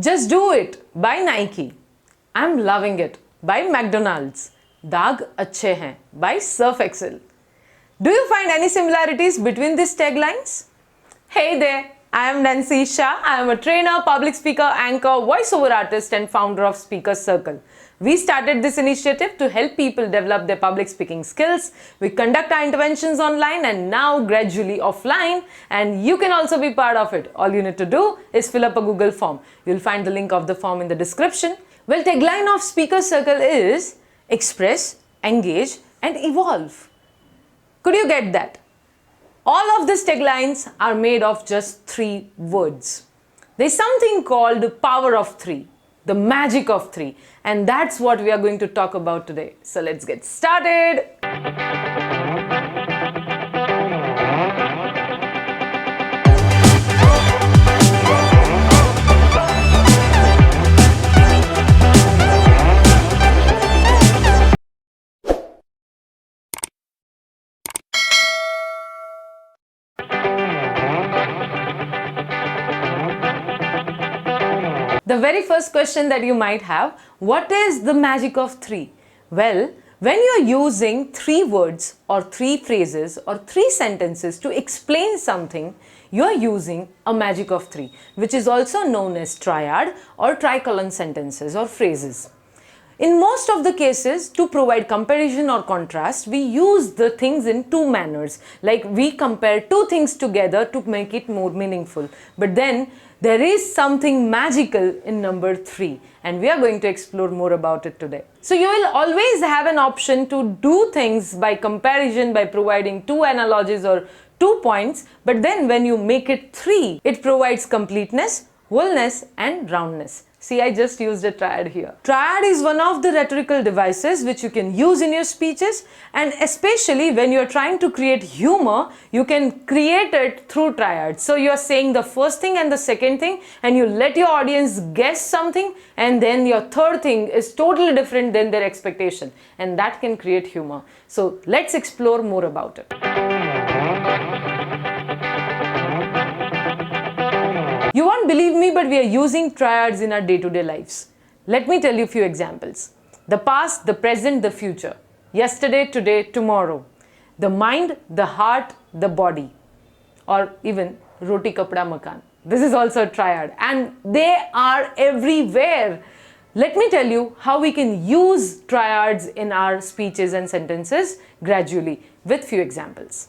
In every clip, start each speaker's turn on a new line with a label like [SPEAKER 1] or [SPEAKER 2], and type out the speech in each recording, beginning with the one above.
[SPEAKER 1] Just Do It by Nike. I'm Loving It by McDonald's. Daag Achhe Hain by Surf Excel. Do you find any similarities between these taglines? Hey there, I am Nancy Shah. I am a trainer, public speaker, anchor, voiceover artist and founder of Speaker Circle. We started this initiative to help people develop their public speaking skills. We conduct our interventions online and now gradually offline, and you can also be part of it. All you need to do is fill up a Google form. You'll find the link of the form in the description. Well, tagline of Speaker Circle is express, engage and evolve. Could you get that? All of these taglines are made of just 3 words. There's something called power of 3. The magic of 3, and that's what we are going to talk about today. So let's get started. The very first question that you might have, what is the magic of 3? Well, when you're using 3 words or 3 phrases or 3 sentences to explain something, you're using a magic of 3, which is also known as triad or tricolon sentences or phrases. In most of the cases, to provide comparison or contrast, we use the things in 2 manners. Like we compare 2 things together to make it more meaningful. But then there is something magical in number 3, and we are going to explore more about it today. So you will always have an option to do things by comparison by providing 2 analogies or 2 points, but then when you make it 3, it provides completeness, wholeness and roundness. See, I just used a triad here. Triad is one of the rhetorical devices which you can use in your speeches, and especially when you're trying to create humor, you can create it through triads. So you're saying the first thing and the second thing, and you let your audience guess something, and then your third thing is totally different than their expectation, and that can create humor. So let's explore more about it. You won't believe me, but we are using triads in our day-to-day lives. Let me tell you a few examples. The past, the present, the future. Yesterday, today, tomorrow. The mind, the heart, the body. Or even roti kapda makan. This is also a triad, and they are everywhere. Let me tell you how we can use triads in our speeches and sentences gradually with few examples.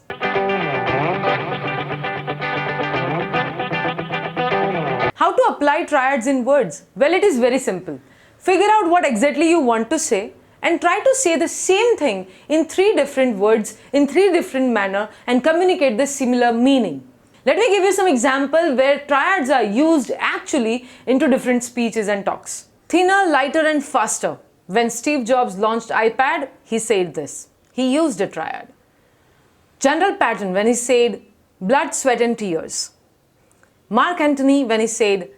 [SPEAKER 1] How to apply triads in words? Well, it is very simple. Figure out what exactly you want to say and try to say the same thing in 3 different words in 3 different manner and communicate the similar meaning. Let me give you some example where triads are used actually into different speeches and talks. Thinner, lighter and faster. When Steve Jobs launched iPad, he said this. He used a triad. General Patton when he said blood, sweat and tears. Mark Antony when he said,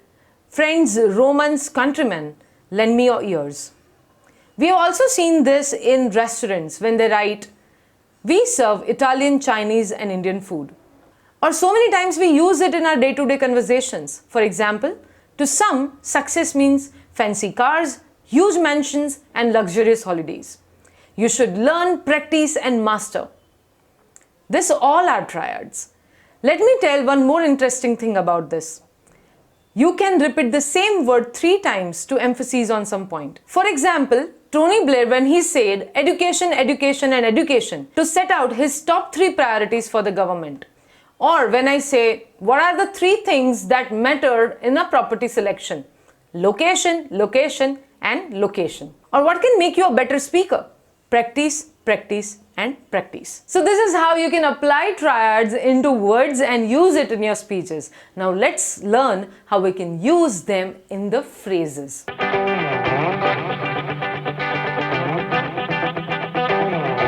[SPEAKER 1] friends, Romans, countrymen, lend me your ears. We have also seen this in restaurants when they write, we serve Italian, Chinese and Indian food. Or so many times we use it in our day-to-day conversations. For example, to some, success means fancy cars, huge mansions and luxurious holidays. You should learn, practice and master. This all are triads. Let me tell one more interesting thing about this. You can repeat the same word 3 times to emphasize on some point. For example, Tony Blair when he said education, education and education to set out his top 3 priorities for the government. Or when I say, what are the 3 things that matter in a property selection? Location, location and location. Or what can make you a better speaker? Practice, practice and practice. So this is how you can apply triads into words and use it in your speeches. Now let's learn how we can use them in the phrases.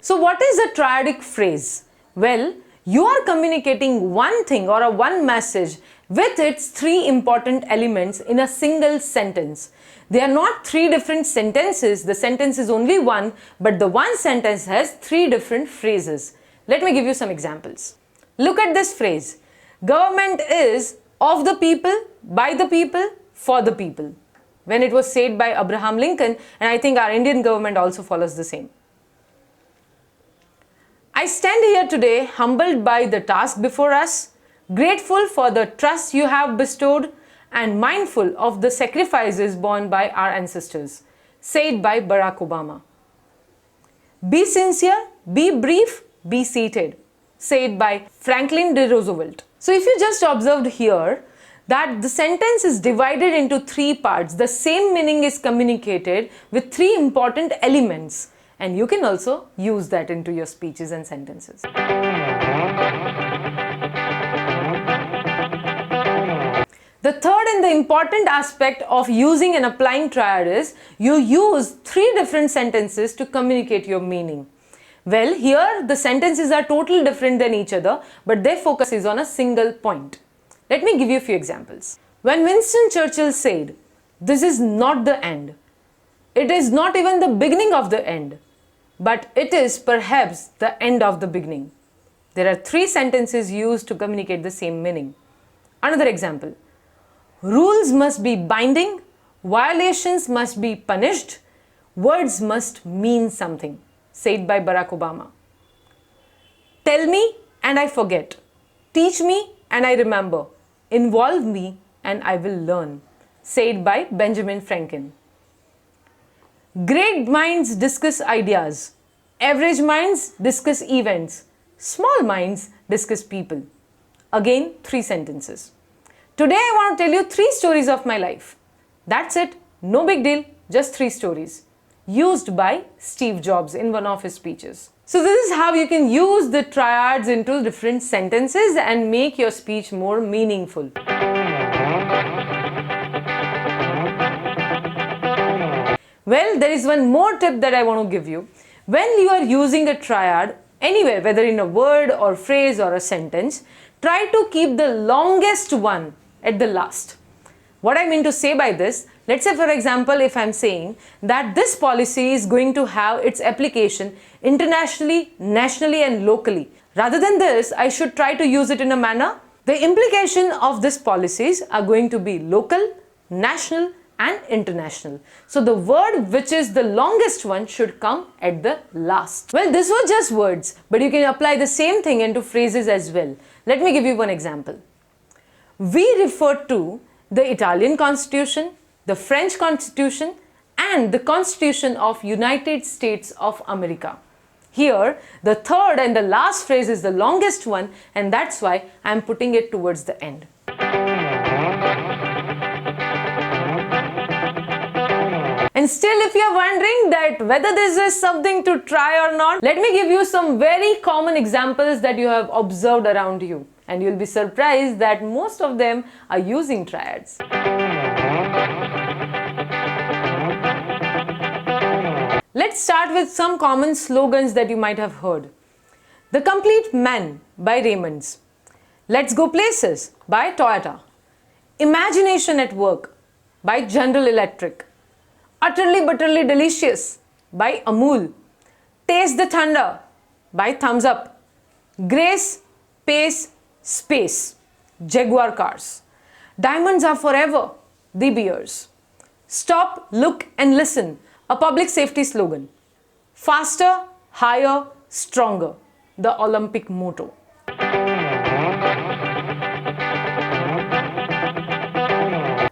[SPEAKER 1] So what is a triadic phrase? Well, you are communicating one thing or one message with its 3 important elements in a single sentence. They are not 3 different sentences, the sentence is only one, but the one sentence has 3 different phrases. Let me give you some examples. Look at this phrase. Government is of the people, by the people, for the people, when it was said by Abraham Lincoln, and I think our Indian government also follows the same. I stand here today humbled by the task before us, grateful for the trust you have bestowed, and mindful of the sacrifices borne by our ancestors, said by Barack Obama. Be sincere, be brief, be seated, said by Franklin D. Roosevelt. So if you just observed here that the sentence is divided into three parts, the same meaning is communicated with three important elements, and you can also use that into your speeches and sentences. The third and the important aspect of using and applying triad is you use three different sentences to communicate your meaning. Well, here the sentences are totally different than each other, but their focus is on a single point. Let me give you a few examples. When Winston Churchill said, "This is not the end. It is not even the beginning of the end, but it is perhaps the end of the beginning." There are three sentences used to communicate the same meaning. Another example. Rules must be binding, violations must be punished, words must mean something, said by Barack Obama. Tell me and I forget, teach me and I remember, involve me and I will learn, said by Benjamin Franklin. Great minds discuss ideas, average minds discuss events, small minds discuss people. Again, three sentences. Today I want to tell you three stories of my life. That's it, no big deal, just three stories. Used by Steve Jobs in one of his speeches. So this is how you can use the triads into different sentences and make your speech more meaningful. Well, there is one more tip that I want to give you. When you are using a triad anywhere, whether in a word or phrase or a sentence, try to keep the longest one at the last. What I mean to say by this, let's say for example, if I'm saying that this policy is going to have its application internationally, nationally and locally. Rather than this, I should try to use it in a manner. The implication of these policies are going to be local, national and international. So the word which is the longest one should come at the last. Well, this was just words, but you can apply the same thing into phrases as well. Let me give you one example. We refer to the Italian Constitution, the French Constitution and the Constitution of United States of America. Here, the third and the last phrase is the longest one, and that's why I'm putting it towards the end. And still, if you're wondering that whether this is something to try or not, let me give you some very common examples that you have observed around you. And you'll be surprised that most of them are using triads. Let's start with some common slogans that you might have heard. The Complete Man by Raymond's. Let's Go Places by Toyota. Imagination at Work by General Electric. Utterly Butterly Delicious by Amul. Taste the Thunder by Thumbs Up. Grace, Pace, Space, Jaguar Cars. Diamonds Are Forever, De Beers. Stop, Look and Listen, a public safety slogan. Faster, Higher, Stronger, the Olympic motto.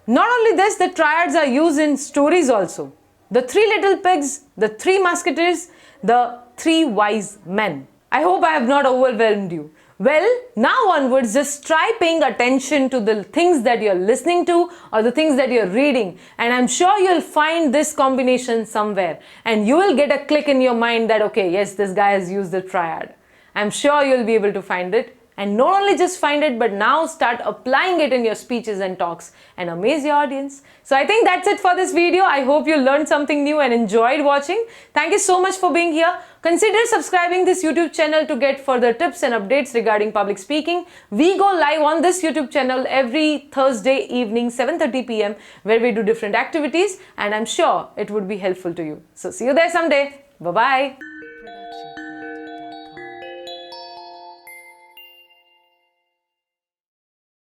[SPEAKER 1] Not only this, the triads are used in stories also. The Three Little Pigs, the Three Musketeers, the Three Wise Men. I hope I have not overwhelmed you. Well, now onwards, just try paying attention to the things that you're listening to or the things that you're reading. And I'm sure you'll find this combination somewhere. And you will get a click in your mind that, okay, yes, this guy has used the triad. I'm sure you'll be able to find it. And not only just find it, but now start applying it in your speeches and talks and amaze your audience. So I think that's it for this video. I hope you learned something new and enjoyed watching. Thank you so much for being here. Consider subscribing this YouTube channel to get further tips and updates regarding public speaking. We go live on this YouTube channel every Thursday evening, 7:30 p.m. where we do different activities, and I'm sure it would be helpful to you. So see you there someday. Bye-bye.